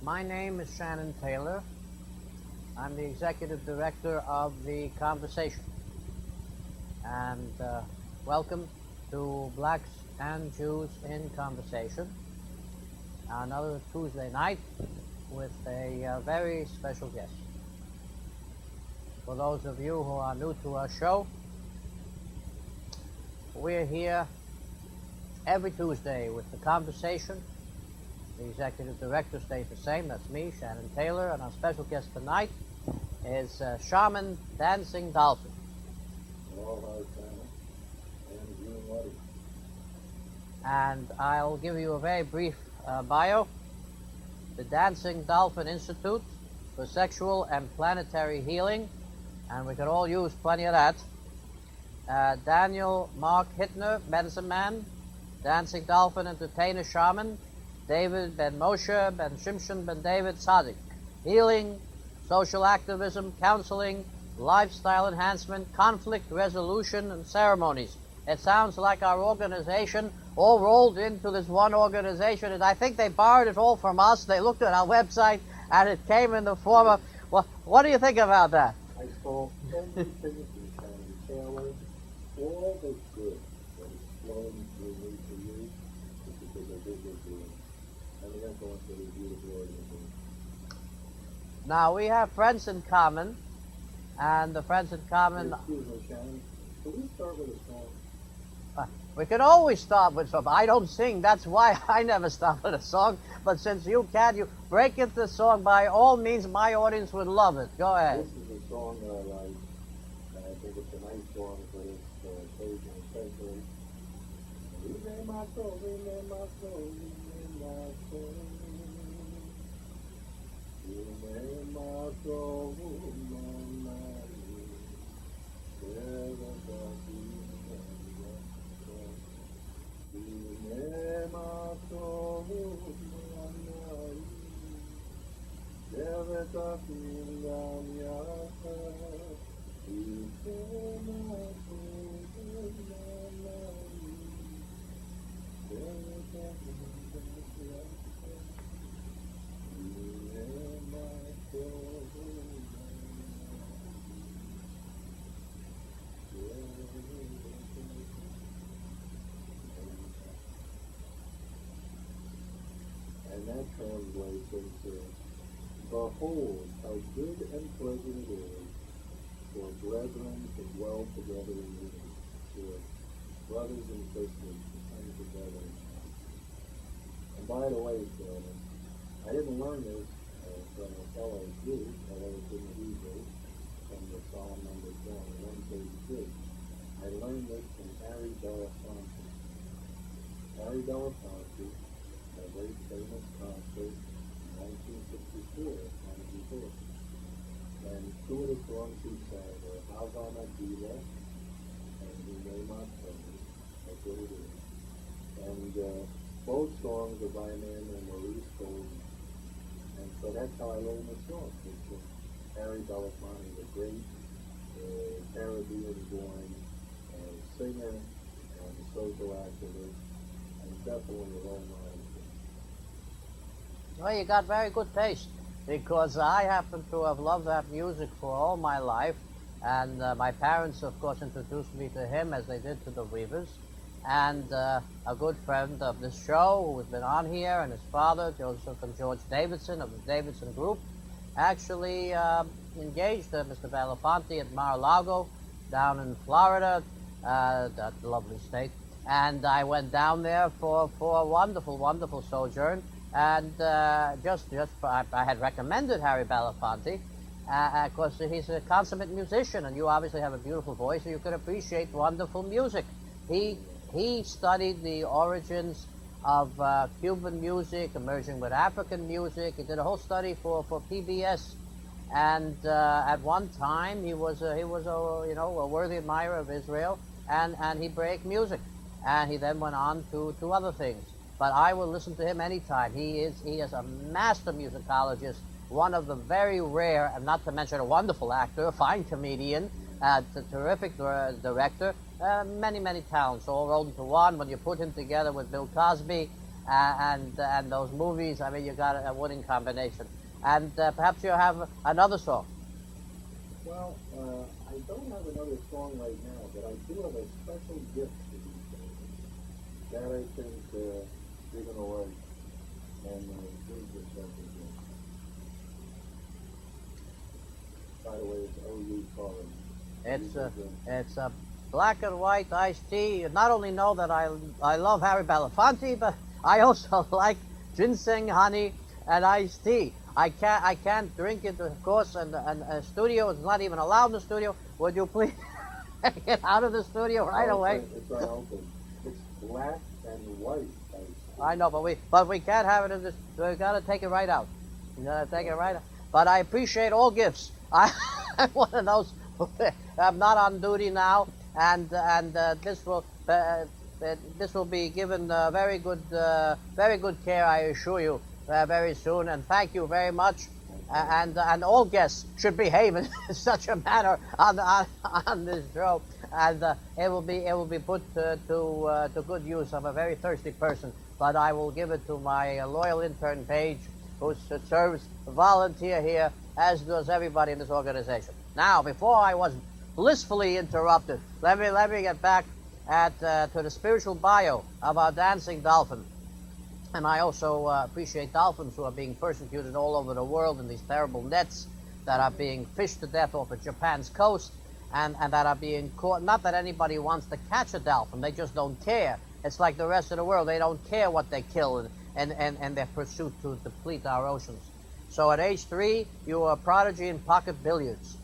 My name is Shaman Taylor. I'm the executive director of The Conversation. And welcome to Blacks and Jews in Conversation, another Tuesday night with a very special guest. For those of you who are new to our show, we're here every Tuesday with The Conversation. The executive director stays the same. That's me, Shaman Taylor, and our special guest tonight is Shaman Dancing Dolphin. And I'll give you a very brief bio. The Dancing Dolphin Institute for Sexual and Planetary Healing, and we could all use plenty of that. Daniel Mark Hittner, Medicine Man, Dancing Dolphin Entertainer Shaman. David Ben Moshe Ben Shimshon Ben David Tzaddik. Healing, social activism, counseling, lifestyle enhancement, conflict resolution, and ceremonies. It sounds like our organization all rolled into this one organization, and I think they borrowed it all from us. They looked at our website, and it came in the form of, well, what do you think about that? I saw everything from Shaman Taylor, all the good that is flowing through me to you, is because of what we're doing. And the influence of this beautiful organization. Now, we have friends in common, and the friends in common... Excuse me, Shaman. Can we start with a song? We can always start with something. I don't sing, that's why I never start with a song. But since you can, you break into the song. By all means, my audience would love it. Go ahead. This is a song that I like, and I think it's a nice song for this occasion, especially. Rename my soul, rename my soul, rename my soul. Rename my soul, my mind. Never got rename my soul, my mind. Never got and that translates into, behold, how good and pleasant it is for brethren to dwell together in unity, for brothers and sisters to come together. And by the way, gentlemen, I didn't learn this from a fellow Jew, although it's in the Hebrew, from the Psalm number 132. I learned this from Harry Belafonte. Harry Belafonte, a very famous concert in 1964 on the Hebrew. And two of the songs he sang were Havana Diva and Renema Soul. That's what it is. And both songs are by a man named Maurice Golden. And so that's how I learned the song. Harry Belafonte, the great Caribbean-born singer and social activist, and definitely a role model. Well, you got very good taste, because I happen to have loved that music for all my life, and my parents, of course, introduced me to him as they did to the Weavers, and a good friend of this show who's been on here, and his father, Joseph and George Davidson of the Davidson Group, actually engaged Mr. Belafonte at Mar-a-Lago down in Florida, that lovely state, and I went down there for a wonderful, wonderful sojourn. And I had recommended Harry Belafonte because he's a consummate musician, and you obviously have a beautiful voice, so you could appreciate wonderful music. He studied the origins of Cuban music, emerging with African music. He did a whole study for PBS, and at one time he was a worthy admirer of Israel, and he break music, and he then went on to other things. But I will listen to him anytime. He is a master musicologist, one of the very rare, and not to mention a wonderful actor, a fine comedian, a terrific director, many talents all rolled into one. When you put him together with Bill Cosby, and those movies. I mean, you got a winning combination. And perhaps you have another song. Well, I don't have another song right now, but I do have a special gift for these days. That I think you're going to like. And here's the special gift. By the way, it's OU color. It's a black and white iced tea. You not only know that I love Harry Belafonte, but I also like ginseng, honey, and iced tea. I can't drink it, of course, and a studio is not even allowed in the studio. Would you please get out of the studio right away? It's not open. It's black and white iced tea. I know, but we can't have it in this. We gotta take it right out. You gotta take it right out. But I appreciate all gifts. I'm one of those. I'm not on duty now, and this will be given very good care, I assure you, very soon. And thank you very much. And all guests should behave in such a manner on this show, and it will be put to good use. I'm a very thirsty person, but I will give it to my loyal intern Paige, who serves volunteer here, as does everybody in this organization. Now, before I was blissfully interrupted, let me get back to the spiritual bio of our dancing dolphin. And I also appreciate dolphins who are being persecuted all over the world in these terrible nets that are being fished to death off of Japan's coast, and that are being caught. Not that anybody wants to catch a dolphin, they just don't care. It's like the rest of the world. They don't care what they kill in their pursuit to deplete our oceans. So at age 3, you were a prodigy in pocket billiards,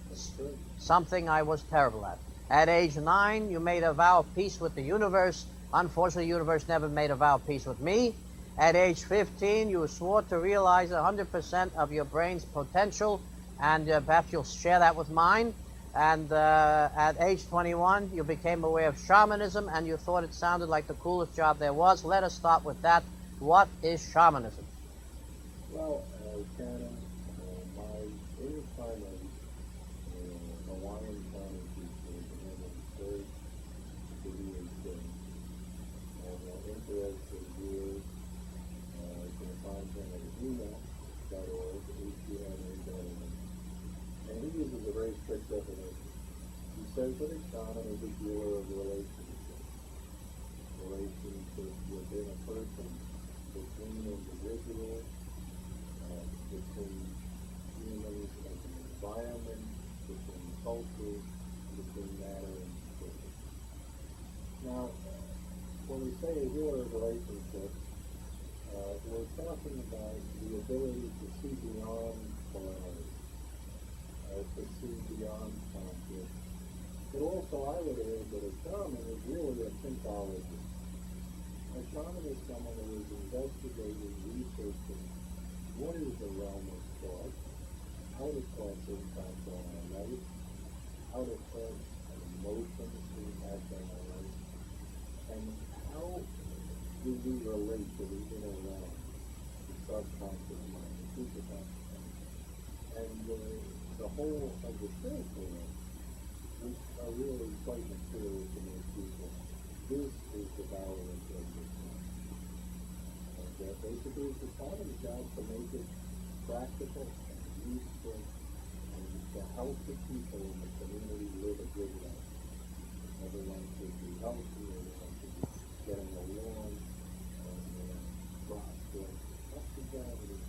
something I was terrible at. At age 9, you made a vow of peace with the universe. Unfortunately, the universe never made a vow of peace with me. At age 15, you swore to realize 100% of your brain's potential, and perhaps you'll share that with mine. And at age 21, you became aware of shamanism, and you thought it sounded like the coolest job there was. Let us start with that. What is shamanism? Well, Shannon, my anytime Hawaiian shaman teacher is another third video thing. And interested viewers can find him at email.org, HUMA.org. And he uses a very strict definition. He says that a shaman is a dealer of relationships. Relationships within a person, between individuals, between humans and the environment, between cultures, between matter and spirit. Now, when we say a healer of relationships, we're talking about the ability to see beyond polarity, to see beyond conflict. But also, I would add that a shaman is really a synthologist. A shaman is someone who is investigating, researching what is the realm of thought, how do thoughts impact on our life, how do thoughts and emotions impact on our life, and how do we relate to the inner realm, the subconscious mind, the superconscious mind, and the whole of the spiritual realm, which are really quite mysterious to most people. This is the balance of this mind. And basically it's the shaman's job to make it practical and useful and to help the people in the community live a good life. Everyone should be healthy, everyone should be getting along and prospering. That's the job of the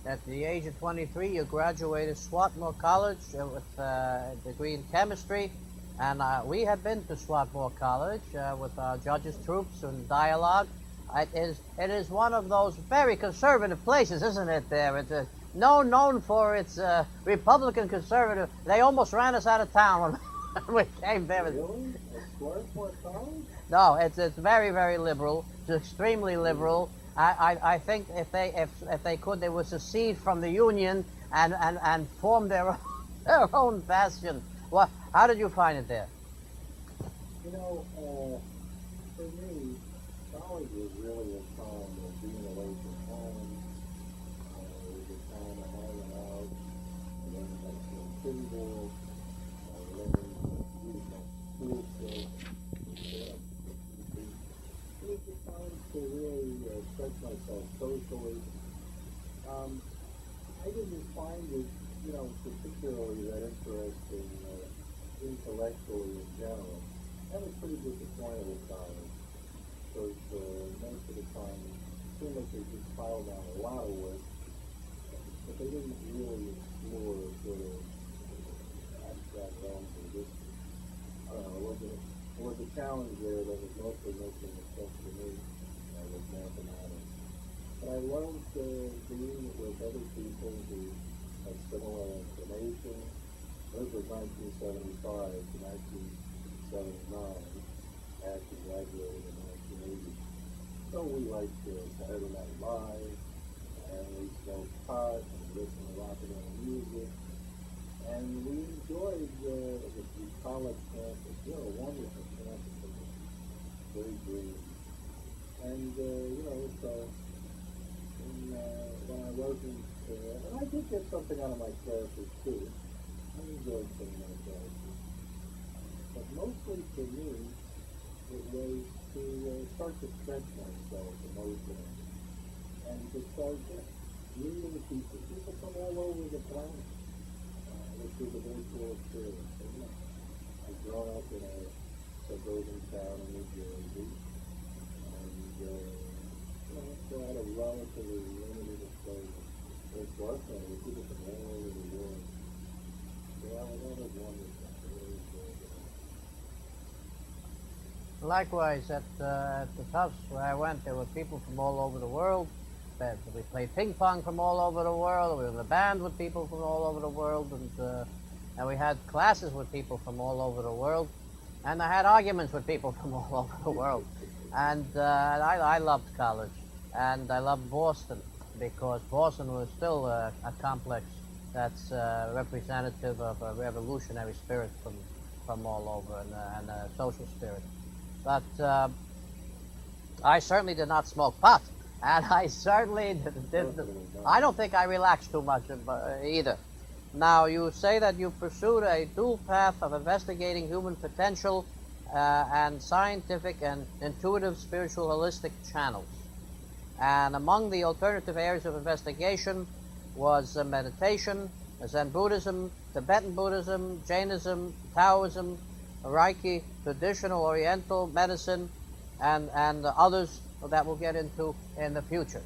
At the age of 23, you graduated Swarthmore College with a degree in chemistry. And we have been to Swarthmore College with our judges' troops and dialogue. It is one of those very conservative places, isn't it? There, it's known for its Republican conservative. They almost ran us out of town when we came there. Really? A Swarthmore College? No, it's very, very liberal. It's extremely liberal. I think if they could, they would secede from the Union and form their own bastion. Well, how did you find it there? You know, for me, college was really a time of being away from home. It was a time of hanging out, learning how to play pinball, learning to use my school skills. socially. I didn't find it, particularly that interesting intellectually in general. I was pretty disappointed with college because most of the time it seemed like they just piled on a lot of work, but they didn't really explore sort of abstract realms of this. I don't know, it was a challenge there that was mostly making sense to me with mathematics. But I loved being with other people who had similar information. This was 1975 to 1979. I actually graduated in 1980. So we liked Saturday Night Live, and we smoked pot, and we listened to rock and roll music. And we enjoyed the college campus. What a wonderful campus. It was very green. And, so when I wasn't, and I did get something out of my classes too. I enjoyed some of my classes. But mostly for me, it was to start to stretch myself emotionally. And to start meeting people from all over the planet. Which was a very cool experience. And, I've grown up in a suburban town in New Jersey, and so I had a relatively limited exposure. It's Boston, with people from all over the world. So that was wonderful. I really enjoyed it. Likewise, at the Tufts where I went, there were people from all over the world. We played ping pong from all over the world. We were in a band with people from all over the world, and we had classes with people from all over the world. And I had arguments with people from all over the world. And I loved college, and I loved Boston because Boston was still a complex that's representative of a revolutionary spirit from all over and a social spirit. But I certainly did not smoke pot. And I certainly I don't think I relaxed too much either. Now, you say that you pursued a dual path of investigating human potential and scientific and intuitive spiritual holistic channels. And among the alternative areas of investigation was meditation, Zen Buddhism, Tibetan Buddhism, Jainism, Taoism, Reiki, traditional Oriental medicine, and others that we'll get into in the future.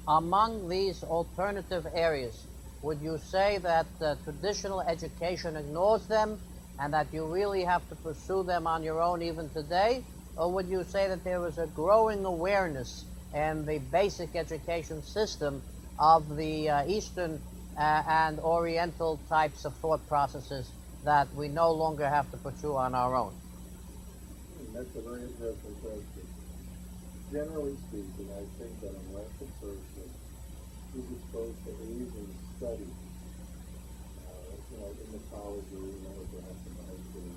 Among these alternative areas, would you say that traditional education ignores them and that you really have to pursue them on your own even today? Or would you say that there is a growing awareness in the basic education system of the Eastern and Oriental types of thought processes that we no longer have to pursue on our own? That's a very interesting question. Generally speaking, I think that unless a person is exposed to Asian studies, in the college or perhaps in the high school,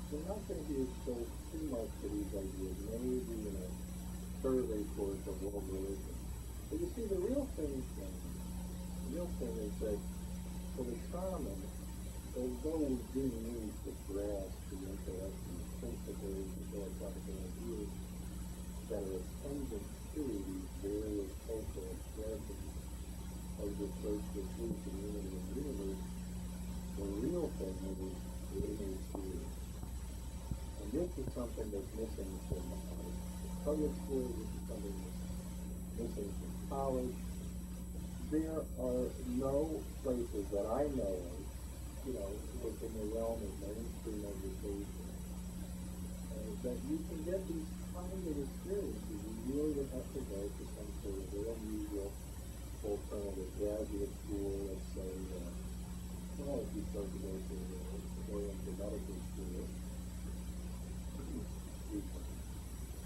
they're not going to be exposed too much to these ideas, maybe in a survey course of world religion. But you see, the real thing is that for the shaman, although we do need to grasp the intellectual principles and philosophical ideas that are attendant to these various cultural expressions of the search for truth and unity in the universe, the real thing is the inner spirit. And this is something that's missing from public school, this is something that's missing from college. There are no places that I know of, within the realm of mainstream education, that you can get these kind of experiences. You really would have to go to some sort of real unusual alternative graduate school, let's say, if you start to go to Oriental Medical School,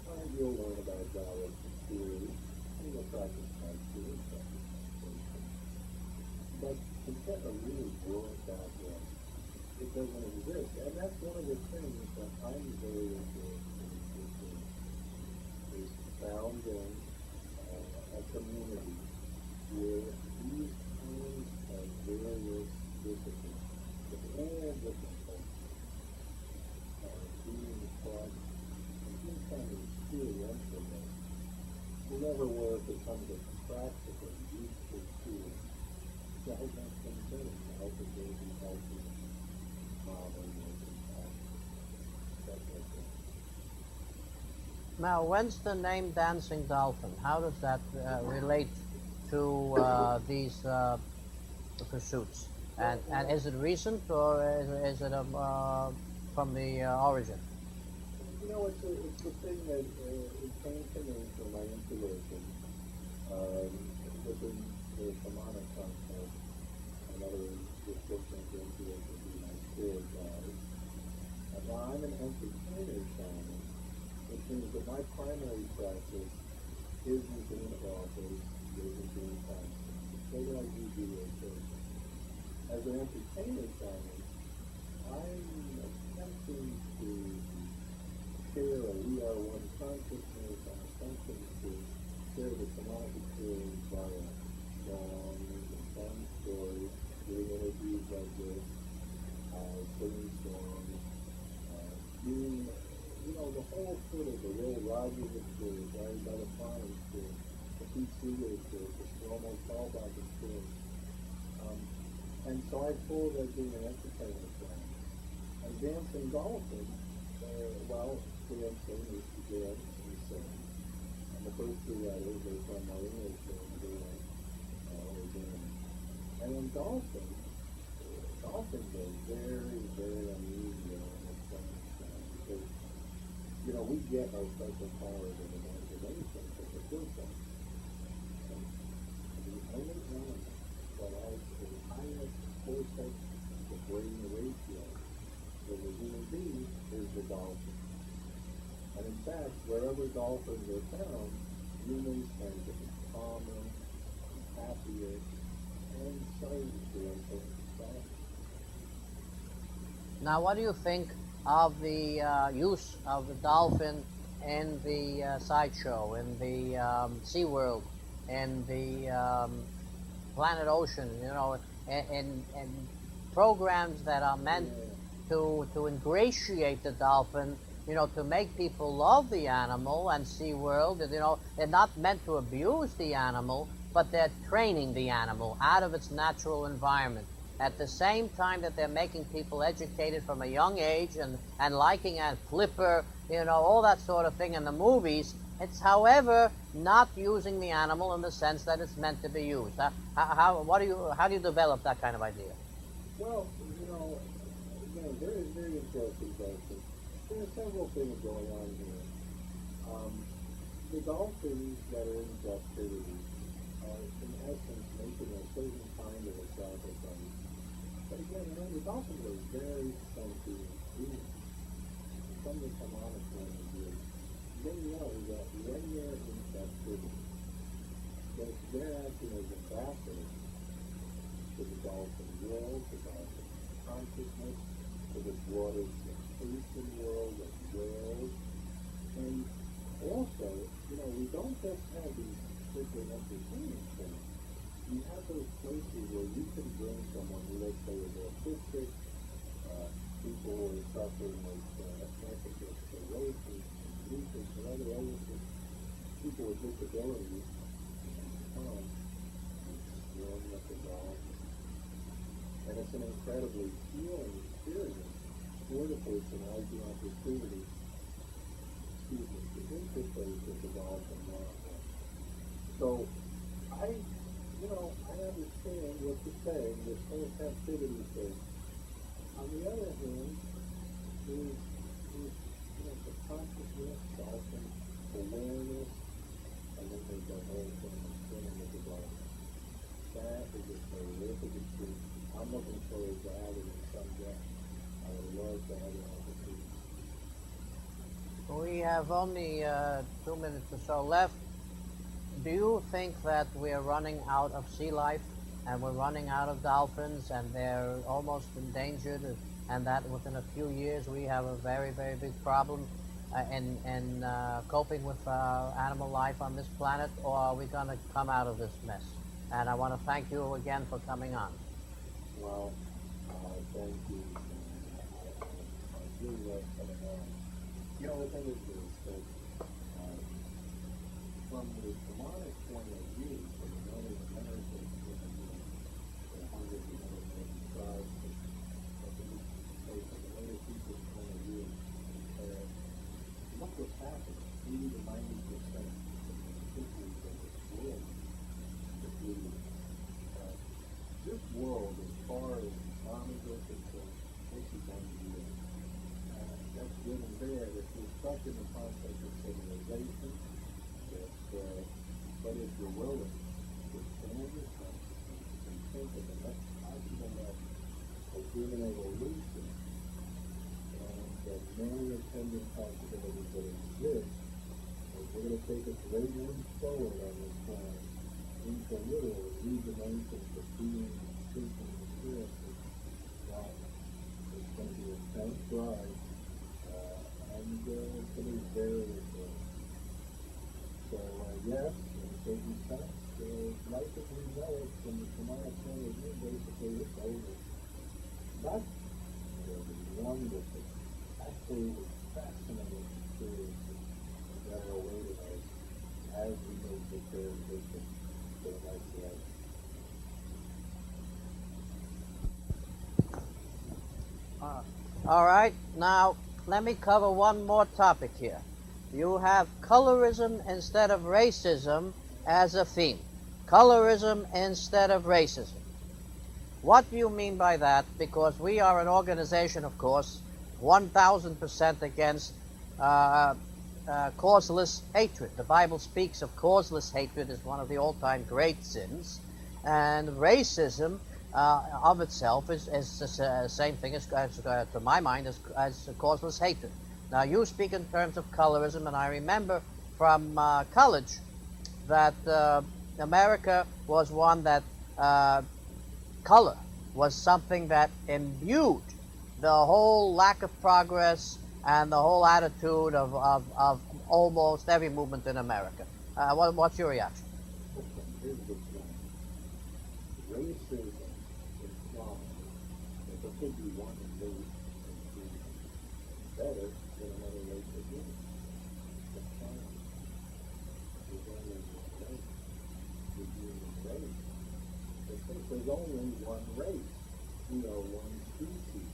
and you'll learn about Taoist theory, and you'll practice Tai Chi and stuff. But to get a really broad background, it doesn't exist. And that's one of the things that I'm very interested in, is founding a community where these kinds of various disciplines, of all different cultures, are being taught and being kind of experiential, however, where it becomes a practical, useful tool to help us things better, to help us be healthy, and stuff like that. Now, when's the name Dancing Dolphin? How does that relate to these pursuits? And is it recent or is it from the origin? It's the thing that it came to me from my intuition within the shamanic concept. Another description of intuition would be my spirit guide. And now I'm an entertainer shaman, which means that my primary practice isn't being office, isn't being constant. It's what I do rotation. As an entertainer shaman, I'm attempting to share a we are one consciousness. I'm attempting to share the shamanic experience via songs and fun stories, doing interviews like this, singing songs, doing, the whole sort of the Will Rogers experience, Gary Belafonte experience, the Pete Seeger experience, the Shlomo Salbach experience. And so I pulled as being an entertainment plan. And dancing dolphin, dancing is to dance and sing. And the first two letters are from my English name, Dan. And then dolphins are very, very unusual in this time because, we get our special powers of imagination from the first. And the only animal that has the highest cortex to brain ratio in the human being is the dolphin. And in fact, wherever dolphins are found, humans tend to be calmer, happier, and scientific. Now, what do you think of the use of the dolphin in the sideshow, in the SeaWorld, in the Planet Ocean, in programs that are meant to ingratiate the dolphin, to make people love the animal, and SeaWorld, they're not meant to abuse the animal, but they're training the animal out of its natural environment. At the same time that they're making people educated from a young age and liking a flipper, all that sort of thing in the movies, it's, however, not using the animal in the sense that it's meant to be used. How do you develop that kind of idea? Well, very, very interesting question. There are several things going on here. The dolphins that are in captivity are, in essence, making a certain kind of a sacrifice. But again, the dolphins are very sentient beings. From the shamanic point of view, they know that when they're in captivity, that they're acting as ambassadors to the dolphin world, to dolphin consciousness, to the broader sensation world of whales. And also, we don't just have these strictly entertainment things. You have those places where you can bring someone who, let's say, is autistic, people who are suffering with multiple sclerosis, lupus, and other illnesses, people with disabilities, and come and swim with the dolphins. And it's an incredibly healing experience for the person who has the opportunity to interface with the dolphin model. So I understand what you're saying, this whole captivity thing. On the other hand, is the consciousness, dolphin awareness, and then there's the whole thing of swimming with the dolphin. That is a terrific experience. I'm looking forward to having it someday. I would love to have an opportunity. We have only 2 minutes or so left. Do you think that we're running out of sea life and we're running out of dolphins and they're almost endangered, and that within a few years we have a very, very big problem in coping with animal life on this planet, or are we going to come out of this mess? And I want to thank you again for coming on. Well, thank you. I really love coming on. The thing is this, that from the to 90% of the cities of this world that we this world, as far as farmers are concerned, this is unreal. That's good and bad. If you're stuck in the concept of civilization, but if you're willing to expand your consciousness and think of the next possible level of human evolution and the many attendant possibilities that exist, we're going to take a great leap forward on this planet into literally new dimensions of being, thinking, experiencing life. It's going to be a intense ride, and it's going to be very important. So, yes, in a certain sense, life as we know it from the Shamanic point of view, basically it's over. But there'll be wonderful, absolutely fascinating experiences that are awaiting us as we make the transition to the next level. All right, now let me cover one more topic here. You have colorism instead of racism as a theme. Colorism instead of racism. What do you mean by that? Because we are an organization, of course, 1,000% against causeless hatred. The Bible speaks of causeless hatred as one of the all-time great sins, and racism of itself is the same thing as to my mind, as causeless hatred. Now, you speak in terms of colorism, and I remember from college that America was one that color was something that imbued the whole lack of progress and the whole attitude of almost every movement in America. What's your reaction? Here's the thing. Racism implies that there could be one race better than another race of human. That's fine. There's only one race. The human race. There's only one race. We are one species.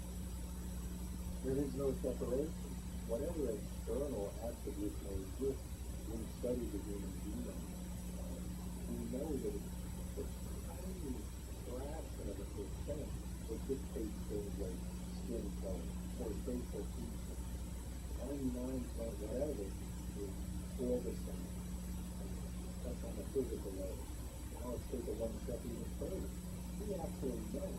There is no separation. Whatever external attributes may exist, when we study the human genome, we know that it's a tiny fraction of a percent that dictates things like skin color or facial features. 99 point whatever is all the same. That's on a physical level. Now let's take it one step even further. We absolutely know,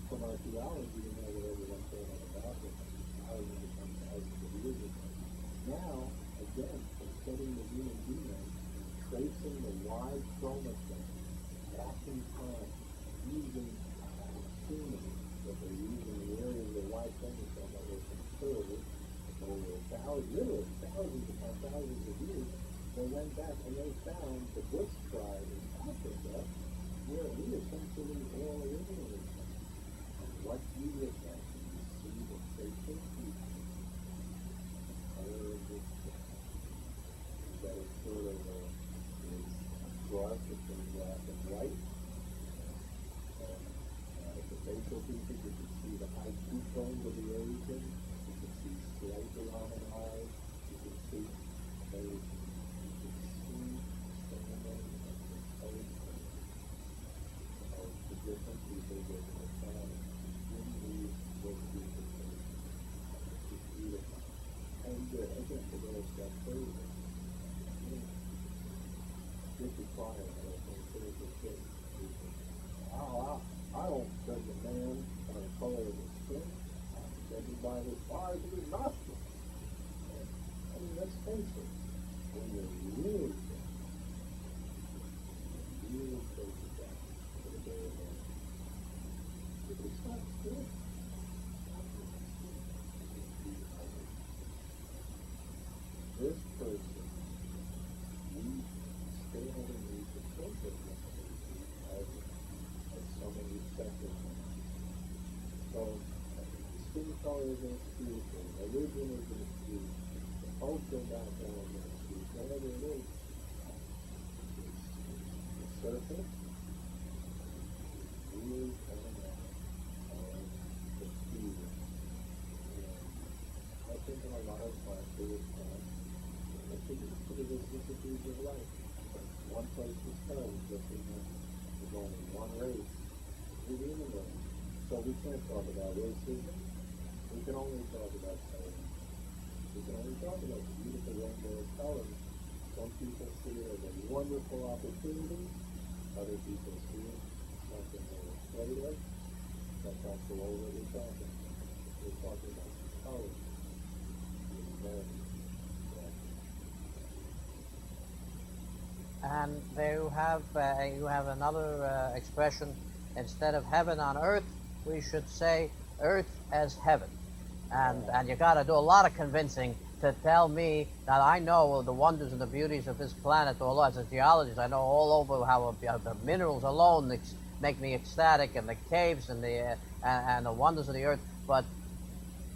from our theology, we know what everyone's saying about it, thousands upon thousands of years ago. Now, again, from studying the human genome, tracing the Y chromosome back in time, using, assuming that they're using the area of the Y chromosome that was conserved over literally thousands upon thousands of years. They went back and they found the Bush tribe in Africa, where we essentially all originated from. And what you look at, you see the facial features, the color of this skin, that is sort of is cross between black and white. The facial features, you can see the high cheekbones of the Asian, you can see slightly almond eyes, you can see those. Different people live in the planet. In these was beautiful. It's beautiful. And again, to go a step further, this is fire, I don't think critical thing. I don't judge a man by the color of his skin. I judge him by the size of his nostrils. I mean, let's face it. When you're really sick, really close to death for the day of death, it's not good. This person, we still haven't reached the point of as someone respected him. So, skin color is an excuse, religion is an excuse, the cultural background is an excuse, whatever it is, the surface is really coming out. The fear. I think in a lot of classes, to the vicissitudes of life. One place to start, just in there's only one race, the human race. So we can't talk about racism. We can only talk about tolerance. We can only talk about the beautiful rainbow of colors. Some people see it as a wonderful opportunity. Other people see it as something they're afraid of. That's also all that we're talking about. We're talking about colors. And there you have another expression. Instead of heaven on earth, we should say earth as heaven. And you got to do a lot of convincing to tell me that I know the wonders and the beauties of this planet. Although as a geologist, I know all over how the minerals alone make me ecstatic, and the caves and the wonders of the earth. But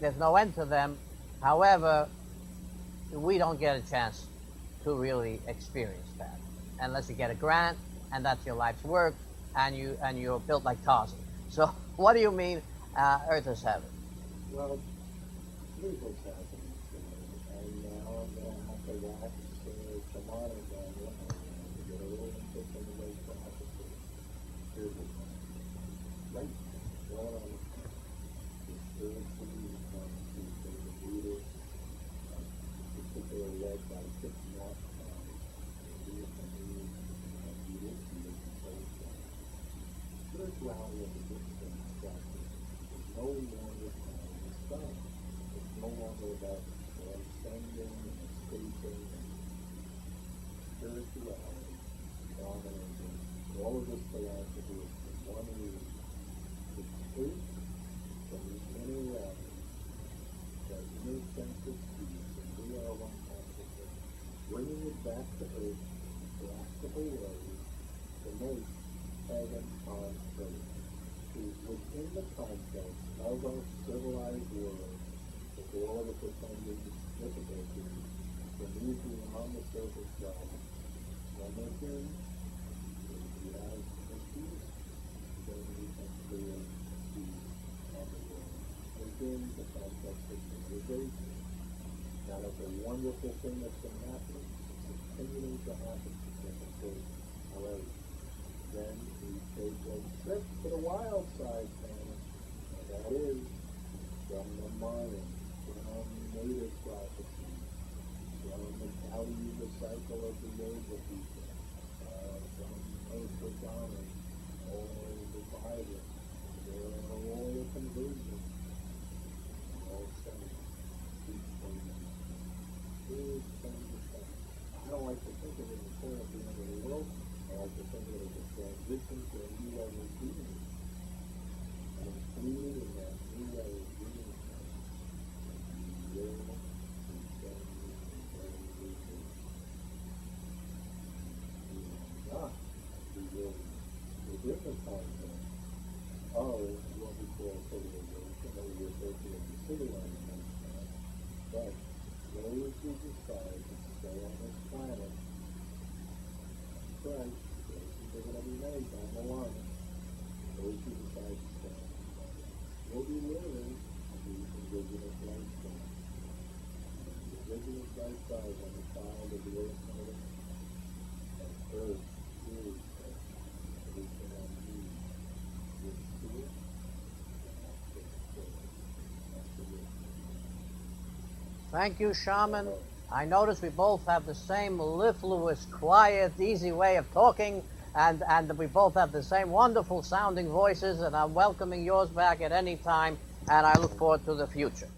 there's no end to them. However, we don't get a chance to really experience that unless you get a grant, and that's your life's work, and you're built like Tarzan. So, what do you mean, Earth is heaven? Well, miracles happen, and now I'm going to have to wax Shaman down to get a little bit from the way prophecy. Here's the thing. Right, well, the spiritually the leader, particularly led by six months. Spirituality of the distance practice is no longer found in the sky. It's no longer about ascending and escaping and spirituality dominating all of this philosophy is for one reason: to escape from the inner reality, that inner sense of peace, and we are one consciousness, bringing it back to earth in practical ways to make heaven on earth. Within the context of our civilized world, with all of its attendant difficulties, to move beyond the surface level, one more thing, if you have issues, then you can create peace on the world within the context of civilization. Now that's a wonderful thing that's been happening. It's continuing to happen. However, then we take a trip to the wild side planet, and that is from the Mayan, from native prophecy, from the Kali Yuga cycle of the Yoga people, from Notre Dame, all the Bible, all the conversion, all saints, each one is coming to come. I don't like to think of it in the point of the end of the world. I like to think of it as a transition to a new level of being. And included in that new level of being within the context of what we call civilization, or we refer to as the civilized lifestyle. But those who decide to stay on this planet, Christ, they're going to be made down the line. Those who decide to stay on this planet will be living the indigenous lifestyle. The indigenous lifestyle is on the child of the earth mother, and earth is everything I need. This spirit, Thank you, Shaman. I notice we both have the same mellifluous, quiet, easy way of talking, and we both have the same wonderful sounding voices, and I'm welcoming yours back at any time, and I look forward to the future.